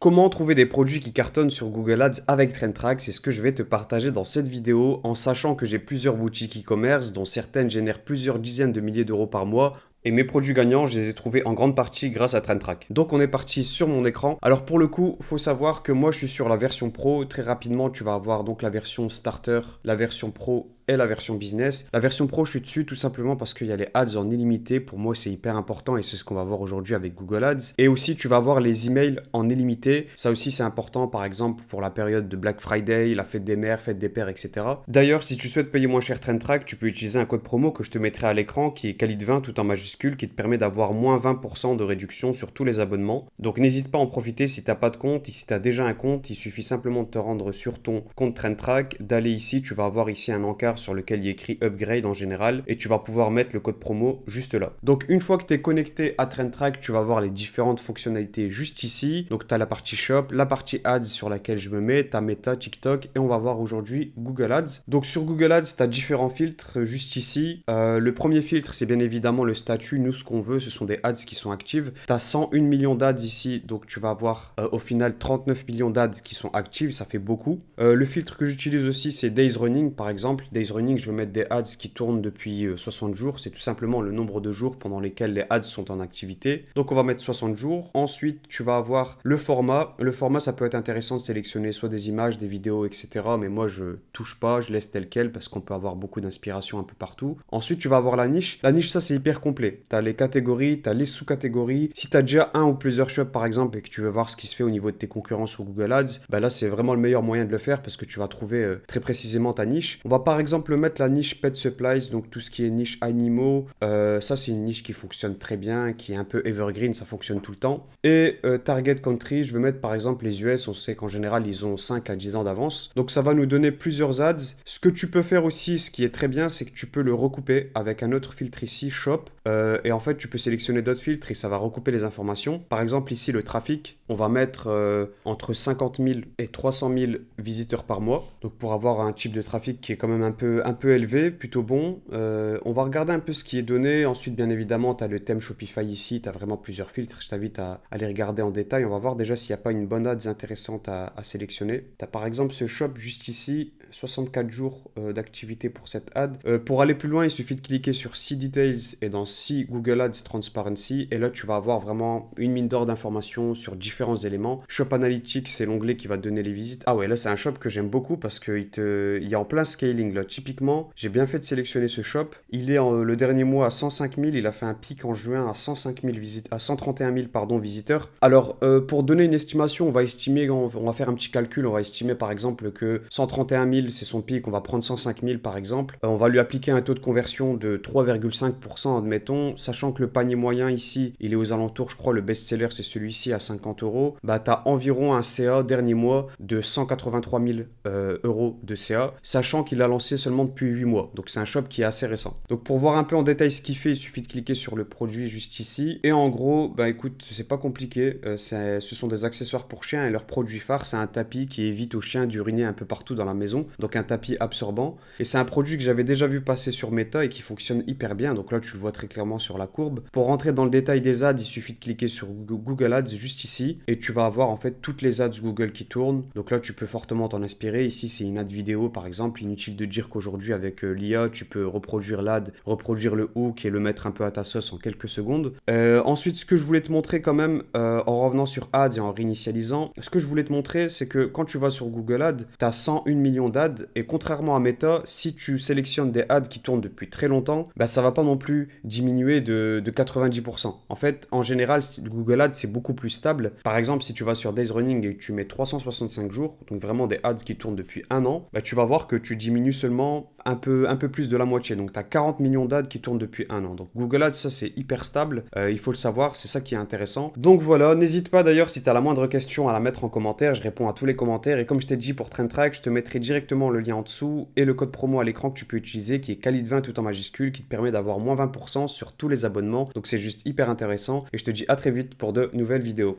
Comment trouver des produits qui cartonnent sur Google Ads avec TrendTrack? C'est ce que je vais te partager dans cette vidéo en sachant que j'ai plusieurs boutiques e-commerce dont certaines génèrent plusieurs dizaines de milliers d'euros par mois. Et mes produits gagnants, je les ai trouvés en grande partie grâce à TrendTrack. Donc on est parti sur mon écran. Alors pour le coup, faut savoir que moi je suis sur la version pro. Très rapidement, tu vas avoir donc la version starter, la version pro et la version business. La version pro, je suis dessus tout simplement parce qu'il y a les ads en illimité. Pour moi, c'est hyper important et c'est ce qu'on va voir aujourd'hui avec Google Ads. Et aussi, tu vas avoir les emails en illimité. Ça aussi, c'est important, par exemple, pour la période de Black Friday, la fête des mères, fête des pères, etc. D'ailleurs, si tu souhaites payer moins cher TrendTrack, tu peux utiliser un code promo que je te mettrai à l'écran qui est Khalid20 tout en majuscule qui te permet d'avoir moins 20% de réduction sur tous les abonnements. Donc n'hésite pas à en profiter si tu n'as pas de compte. Si tu as déjà un compte, il suffit simplement de te rendre sur ton compte TrendTrack, d'aller ici, tu vas avoir ici un encart sur lequel il y a écrit Upgrade en général et tu vas pouvoir mettre le code promo juste là. Donc une fois que tu es connecté à TrendTrack, tu vas voir les différentes fonctionnalités juste ici. Donc tu as la partie Shop, la partie Ads sur laquelle je me mets, tu as Meta, TikTok et on va voir aujourd'hui Google Ads. Donc sur Google Ads, tu as différents filtres juste ici. Le premier filtre, c'est bien évidemment le statut. Nous, ce qu'on veut, ce sont des ads qui sont actives. Tu as 101 millions d'ads ici, donc tu vas avoir au final 39 millions d'ads qui sont actives, ça fait beaucoup. Le filtre que j'utilise aussi, c'est Days Running, par exemple. Days Running, je vais mettre des ads qui tournent depuis 60 jours. C'est tout simplement le nombre de jours pendant lesquels les ads sont en activité. Donc on va mettre 60 jours. Ensuite, tu vas avoir le format. Le format, ça peut être intéressant de sélectionner soit des images, des vidéos, etc. Mais moi, je touche pas, je laisse tel quel parce qu'on peut avoir beaucoup d'inspiration un peu partout. Ensuite, tu vas avoir la niche. La niche, ça, c'est hyper complet. Tu as les catégories, tu as les sous-catégories. Si tu as déjà un ou plusieurs shops par exemple et que tu veux voir ce qui se fait au niveau de tes concurrents sur Google Ads, bah là c'est vraiment le meilleur moyen de le faire parce que tu vas trouver très précisément ta niche. On va par exemple mettre la niche Pet Supplies, donc tout ce qui est niche animaux. Ça c'est une niche qui fonctionne très bien, qui est un peu evergreen, ça fonctionne tout le temps. Et Target Country, je vais mettre par exemple les US, on sait qu'en général ils ont 5 à 10 ans d'avance. Donc ça va nous donner plusieurs ads. Ce que tu peux faire aussi, ce qui est très bien, c'est que tu peux le recouper avec un autre filtre ici, Shop. Et en fait tu peux sélectionner d'autres filtres et ça va recouper les informations. Par exemple, ici, le trafic, on va mettre entre 50 000 et 300 000 visiteurs par mois. Donc, pour avoir un type de trafic qui est quand même un peu élevé, plutôt bon. On va regarder un peu ce qui est donné. Ensuite, bien évidemment, tu as le thème Shopify ici. Tu as vraiment plusieurs filtres. Je t'invite à les regarder en détail. On va voir déjà s'il n'y a pas une bonne ads intéressante à sélectionner. Tu as par exemple ce shop juste ici. 64 jours d'activité pour cette ad. Pour aller plus loin, il suffit de cliquer sur See Details et dans See Google Ads Transparency. Et là, tu vas avoir vraiment une mine d'or d'informations sur différents éléments. Shop Analytics, c'est l'onglet qui va te donner les visites. Ah ouais, là, c'est un shop que j'aime beaucoup parce qu'il est en plein scaling. Là, typiquement, j'ai bien fait de sélectionner ce shop. Il est le dernier mois à 105 000. Il a fait un pic en juin à 105 000 visites, à 131 000 visiteurs. Alors, pour donner une estimation, on va faire un petit calcul. On va estimer par exemple que 131 000 c'est son pic, on va prendre 105 000 par exemple. On va lui appliquer un taux de conversion de 3,5%, admettons, sachant que le panier moyen ici, il est aux alentours, je crois, le best-seller c'est celui-ci à 50 euros. Bah, tu as environ un CA dernier mois de 183 000 euros de CA, sachant qu'il a lancé seulement depuis 8 mois. Donc c'est un shop qui est assez récent. Donc pour voir un peu en détail ce qu'il fait, il suffit de cliquer sur le produit juste ici. Et en gros, bah écoute, c'est pas compliqué. Ce sont des accessoires pour chiens et leur produit phare, c'est un tapis qui évite aux chiens d'uriner un peu partout dans la maison. Donc un tapis absorbant. Et c'est un produit que j'avais déjà vu passer sur Meta et qui fonctionne hyper bien. Donc là, tu le vois très clairement sur la courbe. Pour rentrer dans le détail des ads, il suffit de cliquer sur Google Ads juste ici. Et tu vas avoir en fait toutes les ads Google qui tournent. Donc là, tu peux fortement t'en inspirer. Ici, c'est une ad vidéo par exemple. Inutile de dire qu'aujourd'hui, avec l'IA, tu peux reproduire l'ad, reproduire le hook et le mettre un peu à ta sauce en quelques secondes. Ensuite, ce que je voulais te montrer quand même, en revenant sur ads et en réinitialisant, ce que je voulais te montrer, c'est que quand tu vas sur Google Ads, tu as 101 millions d'ads. Et contrairement à Meta, si tu sélectionnes des ads qui tournent depuis très longtemps, bah ça va pas non plus diminuer de 90%. En fait, en général, Google Ads, c'est beaucoup plus stable. Par exemple, si tu vas sur Days Running et que tu mets 365 jours, donc vraiment des ads qui tournent depuis un an, bah tu vas voir que tu diminues seulement un peu plus de la moitié. Donc, tu as 40 millions d'ads qui tournent depuis un an. Donc, Google Ads, ça, c'est hyper stable. Il faut le savoir, c'est ça qui est intéressant. Donc, voilà, n'hésite pas d'ailleurs, si tu as la moindre question à la mettre en commentaire. Je réponds à tous les commentaires. Et comme je t'ai dit pour TrendTrack, je te mettrai directement le lien en dessous et le code promo à l'écran que tu peux utiliser qui est Khalid20 tout en majuscule qui te permet d'avoir moins 20% sur tous les abonnements. Donc, c'est juste hyper intéressant. Et je te dis à très vite pour de nouvelles vidéos.